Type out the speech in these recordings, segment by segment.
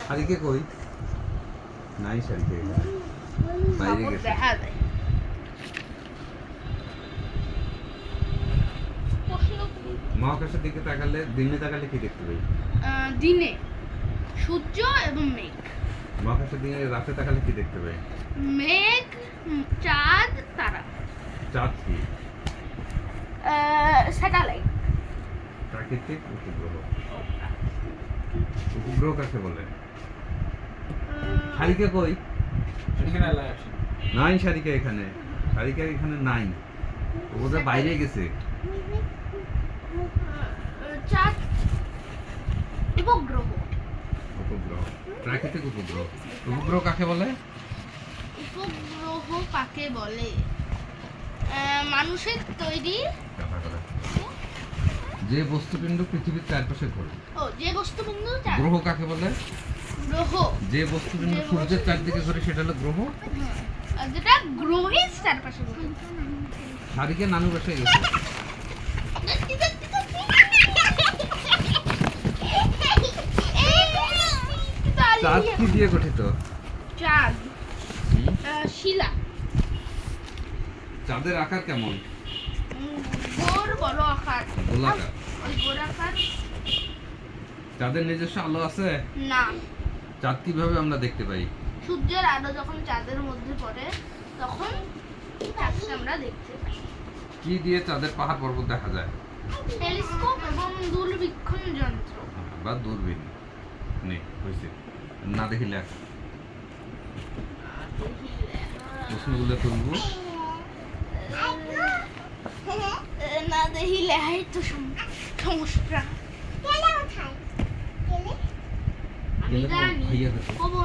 শাড়িকে কই? নাই শাড়িকে এখানে। বাইরে গেছে। দেখা যায়। মহাকাশের দিকে তাকালে, দিনে তাকালে কি দেখতে পাই? দিনে সূর্য এবং মেঘ। মহাকাশের দিকে রাতে তাকালে কি দেখতে পাই? মেঘ, চাঁদ, তারা। চাঁদ কি? স্যাটেলাইট। প্রাকৃতিক উপগ্রহ। উপগ্রহ কাকে বলে? শাড়িকে কই? নাই শাড়িকা এখানে। শাড়িকা এখানে নাই। ও বোধহয় বাইরে গেছে। চাঁদ উপগ্রহ। উপগ্রহ। প্রাকৃতিক উপগ্রহ। উপগ্রহ কাকে বলে? উপগ্রহ কাকে বলে? মানুষের তৈরি যে বস্তুপিণ্ড পৃথিবীর চারপাশে ঘোরে। ও, যে বস্তুপিণ্ড গ্রহ কাকে বলে? গ্রহ। যে বস্তুপিণ্ড সূর্যের চারদিকে ঘোরে সেটা হলো গ্রহ। আর যেটা গ্রহের চারপাশে ঘোরে। শাড়িকে নানু বাসায় গেছে। চাঁদ কি দিয়ে গঠিত? চাঁদ শিলা। চাঁদের আকার কেমন? গোল বড় আকার। গোলাকার। ওই গোলাকার। চাঁদের নিজস্ব আলো আছে? না। চাঁদ কিভাবে আমরা দেখতে পাই? সূর্যের আলো যখন চাঁদের মধ্যে পড়ে তখন চাঁদকে আমরা দেখতে পাই। কি দিয়ে চাঁদের পাহাড় পর্বত দেখা যায়? টেলিস্কোপ এবং দূরবীক্ষণ যন্ত্র। বা দূরবীন। নেই হয়েছে। না দেখিলে প্রশ্নগুলো তুলবো। না দেখিলে এই তো সমস্যা। আমি জানি, বলবো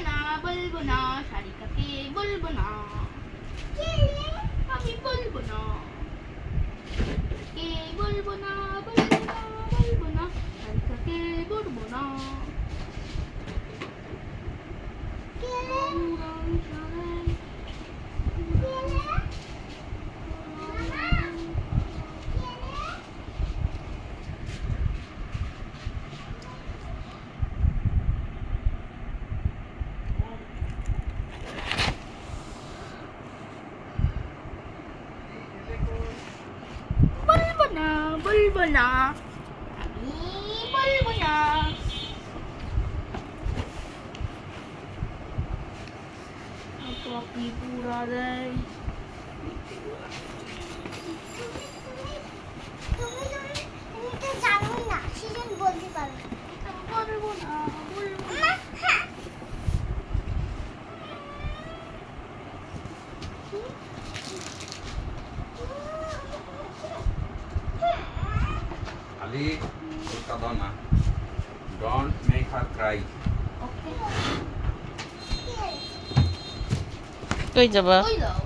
না, বলবো না, শারিকাকে বলবো না, আমি বলবো না, কে বলবো না, বলবো না, শারিকাকে বলবো না। বলবো না, আমি বলবো না। কপি পুরা দেয়। বলবো না, বলবো না। Ali, Kadona. Don't make her cry. ওকে। কই যাবা? ওই দাও।